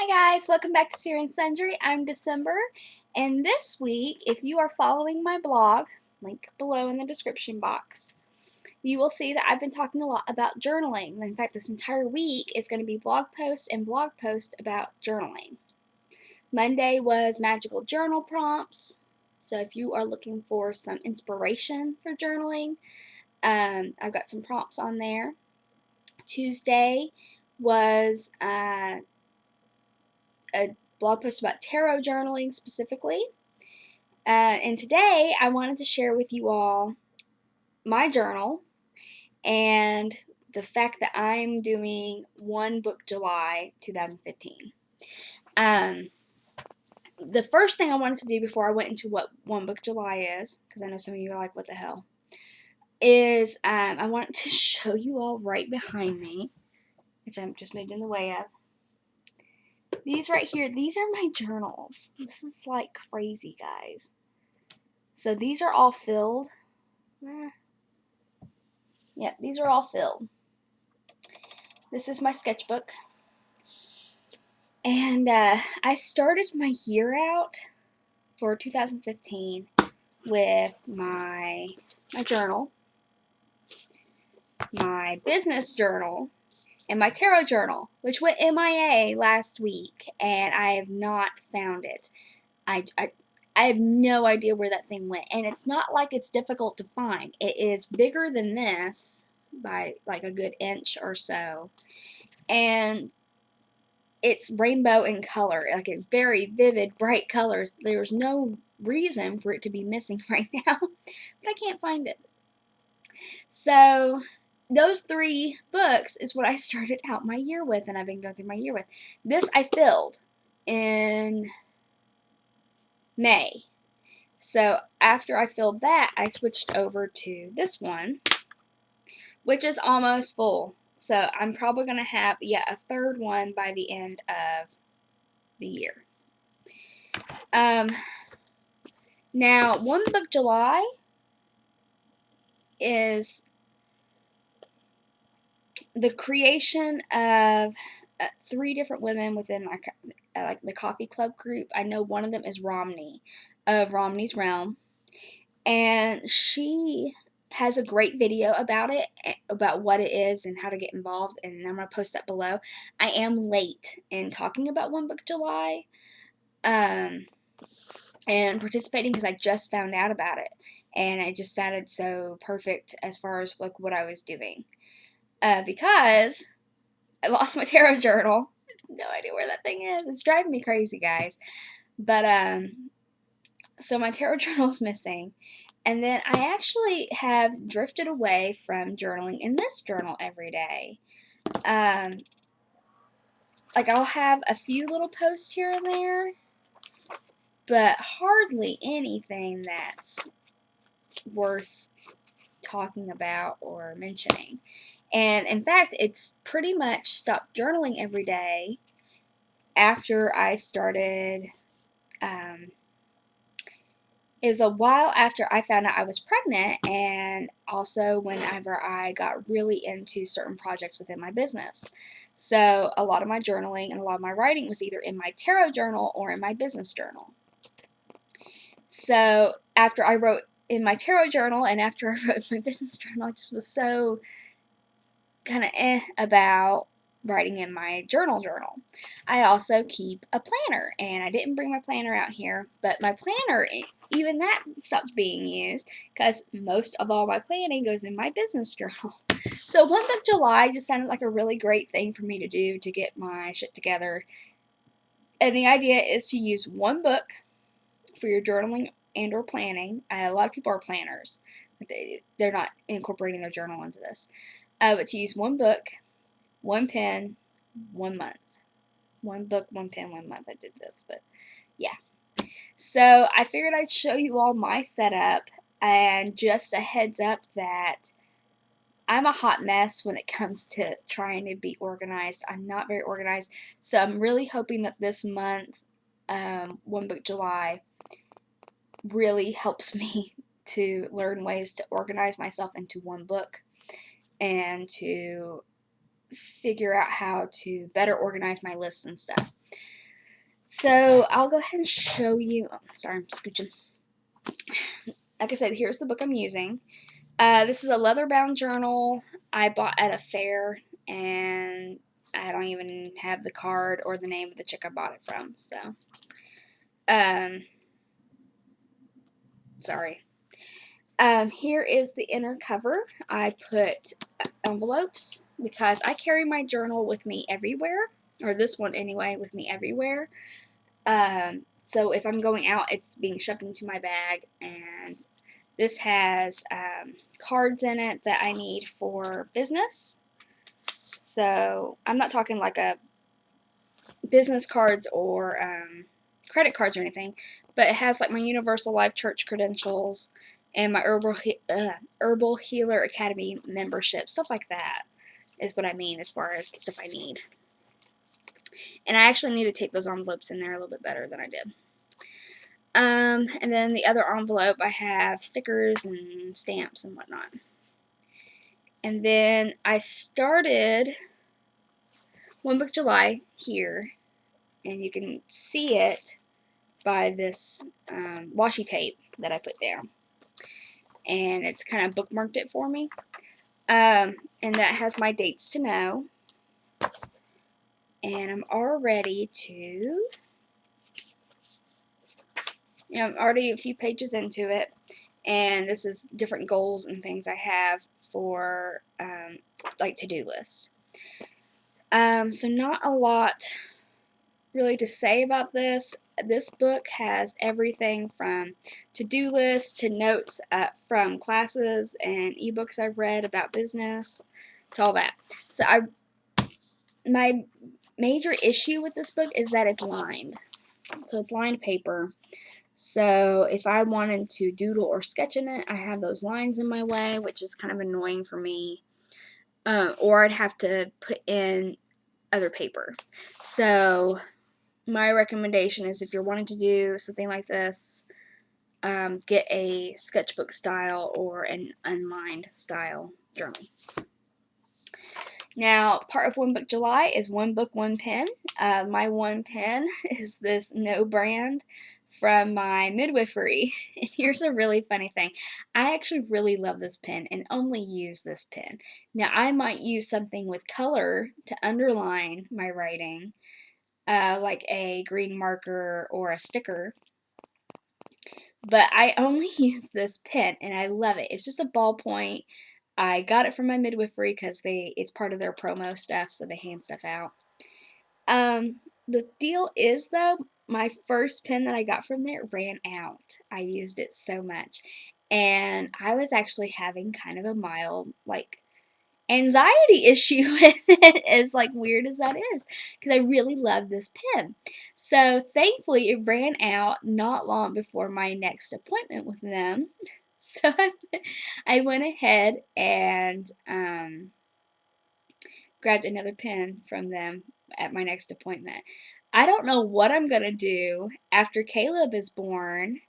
Hi guys, welcome back to Seer&Sundry. I'm December, and this week, if you are following my blog, link below in the description box, you will see that I've been talking a lot about journaling. In fact, this entire week is going to be blog post and blog post about journaling. Monday was magical journal prompts, so if you are looking for some inspiration for journaling, I've got some prompts on there. Tuesday was a blog post about tarot journaling specifically. And today I wanted to share with you all my journal and the fact that I'm doing One Book July 2015. The first thing I wanted to do before I went into what One Book July is, because I know some of you are like, what the hell, is I wanted to show you all right behind me, which I'm just moved in the way of. These right here, these are my journals. This is like crazy, guys. So these are all filled. Yep, these are all filled. This is my sketchbook. And I started my year out for 2015 with my journal, my business journal, and my tarot journal, which went MIA last week, and I have not found it. I have no idea where that thing went, and it's not like it's difficult to find. It is bigger than this by like a good inch or so, and it's rainbow in color, like a very vivid, bright colors. There's no reason for it to be missing right now, but I can't find it. So those 3 books is what I started out my year with, and I've been going through my year with. This I filled in May. So after I filled that, I switched over to this one, which is almost full. So I'm probably going to have, a 3rd one by the end of the year. Now, One Book July is the creation of 3 different women within like the coffee club group. I know one of them is Rhomany of Rhomany's Realm, and she has a great video about it, about what it is and how to get involved, and I'm going to post that below. I am late in talking about One Book July and participating because I just found out about it, and it just sounded so perfect as far as like what I was doing. Because I lost my tarot journal. No idea where that thing is. It's driving me crazy, guys. But so my tarot journal is missing. And then I actually have drifted away from journaling in this journal every day. Like I'll have a few little posts here and there, but hardly anything that's worth talking about or mentioning. And in fact, it's pretty much stopped journaling every day after I started. It was a while after I found out I was pregnant, and also whenever I got really into certain projects within my business. So a lot of my journaling and a lot of my writing was either in my tarot journal or in my business journal. So after I wrote in my tarot journal and after I wrote in my business journal, I just was so kind of about writing in my journal. I also keep a planner, and I didn't bring my planner out here, but my planner, even that stopped being used because most of all my planning goes in my business journal. So One Book July just sounded like a really great thing for me to do to get my shit together. And the idea is to use one book for your journaling and or planning. A lot of people are planners. They're not incorporating their journal into this. But to use one book, one pen, 1 month. One book, one pen, 1 month. I did this, but yeah. So I figured I'd show you all my setup, and just a heads up that I'm a hot mess when it comes to trying to be organized. I'm not very organized, so I'm really hoping that this month, One Book July, really helps me to learn ways to organize myself into one book and to figure out how to better organize my lists and stuff. So I'll go ahead and show you. Oh, sorry, I'm scooching. Like I said, here's the book I'm using. This is a leather-bound journal I bought at a fair, and I don't even have the card or the name of the chick I bought it from. So, sorry. Here is the inner cover. I put envelopes because I carry my journal with me everywhere, or this one anyway, with me everywhere. So if I'm going out, it's being shoved into my bag, and this has cards in it that I need for business. So I'm not talking like a business cards or credit cards or anything, but it has like my Universal Life Church credentials and my Herbal Healer Academy membership, stuff like that is what I mean as far as stuff I need. And I actually need to take those envelopes in there a little bit better than I did. And then the other envelope, I have stickers and stamps and whatnot. And then I started One Book July here, and you can see it by this washi tape that I put down. And it's kind of bookmarked it for me. And that has my dates to know. And I'm already to, I'm already a few pages into it. And this is different goals and things I have for like to-do lists. So not a lot really to say about this. This book has everything from to-do lists to notes from classes and ebooks I've read about business to all that. So my major issue with this book is that it's lined. So it's lined paper. So if I wanted to doodle or sketch in it, I have those lines in my way, which is kind of annoying for me. Or I'd have to put in other paper. So my recommendation is if you're wanting to do something like this, get a sketchbook style or an unlined style journal. Now, part of One Book July is one book, one pen. My one pen is this No brand from my midwifery. And here's a really funny thing. I actually really love this pen and only use this pen. Now, I might use something with color to underline my writing, like a green marker or a sticker. But I only use this pen, and I love it. It's just a ballpoint. I got it from my midwifery because it's part of their promo stuff, so they hand stuff out. The deal is, though, my first pen that I got from there ran out. I used it so much. And I was actually having kind of a mild, like, anxiety issue with it, as like weird as that is, because I really love this pen. So thankfully it ran out not long before my next appointment with them. So I went ahead and grabbed another pen from them at my next appointment. I don't know what I'm gonna do after Caleb is born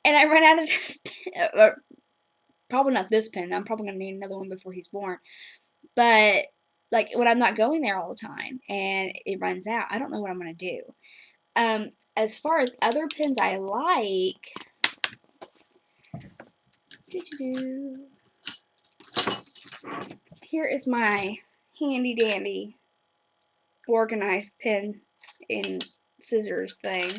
and I run out of this pen, or probably not this pen. I'm probably gonna need another one before he's born. But like when I'm not going there all the time and it runs out, I don't know what I'm gonna do. As far as other pens I like, here is my handy dandy organized pen and scissors thing.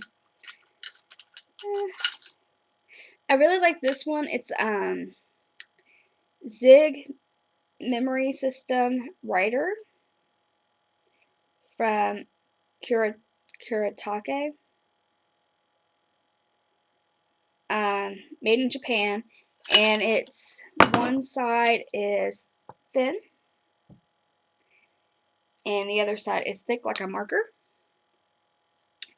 I really like this one. It's Zig Memory System Writer from Kuretake. Made in Japan, and it's one side is thin and the other side is thick like a marker,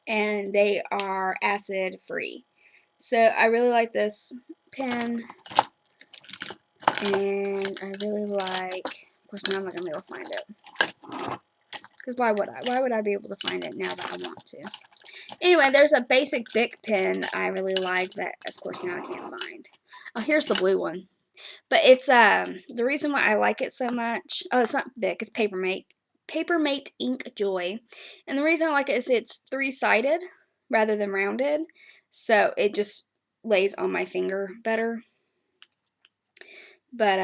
and they are acid free. So I really like this pen, and I really like, of course now I'm not going to be able to find it, because why would I be able to find it now that I want to? Anyway, there's a basic Bic pen I really like that, of course, now I can't find. Oh, here's the blue one. But it's the reason why I like it so much. Oh, it's not big. It's Papermate Ink Joy, and the reason I like it is it's 3-sided rather than rounded, so it just lays on my finger better. But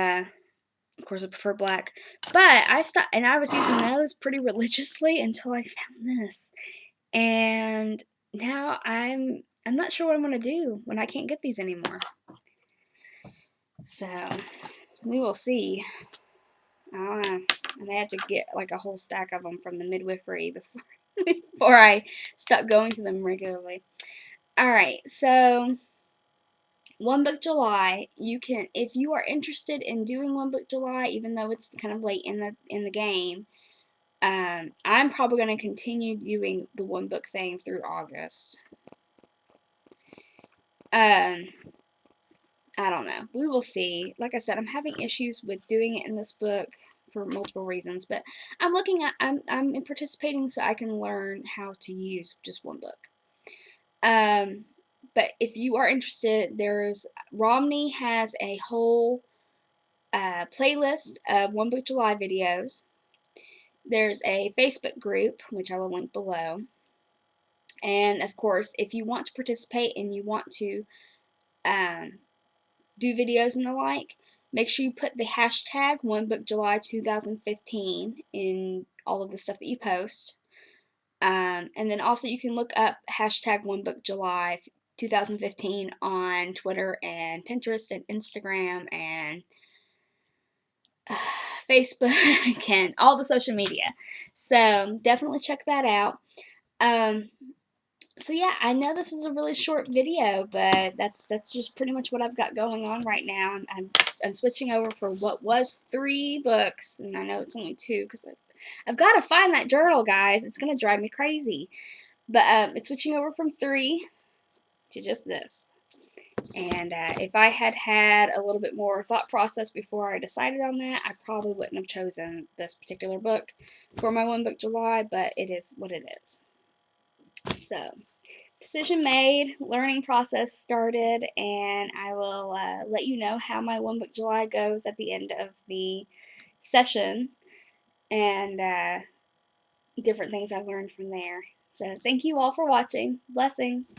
of course, I prefer black. But I stopped, and I was using those pretty religiously until I found this, and now I'm not sure what I'm gonna do when I can't get these anymore. So we will see. I may have to get like a whole stack of them from the midwifery before I stop going to them regularly. Alright, so One Book July, you can, if you are interested in doing One Book July, even though it's kind of late in the game, I'm probably going to continue doing the one book thing through August. I don't know. We will see. Like I said, I'm having issues with doing it in this book for multiple reasons, but I'm participating so I can learn how to use just one book. But if you are interested, Rhomany has a whole playlist of One Book July videos. There's a Facebook group, which I will link below. And of course, if you want to participate and you want to do videos and the like, make sure you put the hashtag OneBookJuly2015 in all of the stuff that you post. And then also you can look up hashtag OneBookJuly2015 on Twitter and Pinterest and Instagram and Facebook and all the social media. So definitely check that out. So yeah, I know this is a really short video, but that's just pretty much what I've got going on right now. I'm switching over for what was 3 books, and I know it's only 2 because I've got to find that journal, guys. It's gonna drive me crazy. But it's switching over from 3 to just this. And if I had had a little bit more thought process before I decided on that, I probably wouldn't have chosen this particular book for my One Book July, but it is what it is. So, decision made, learning process started, and I will let you know how my One Book July goes at the end of the session and different things I've learned from there. So, thank you all for watching. Blessings.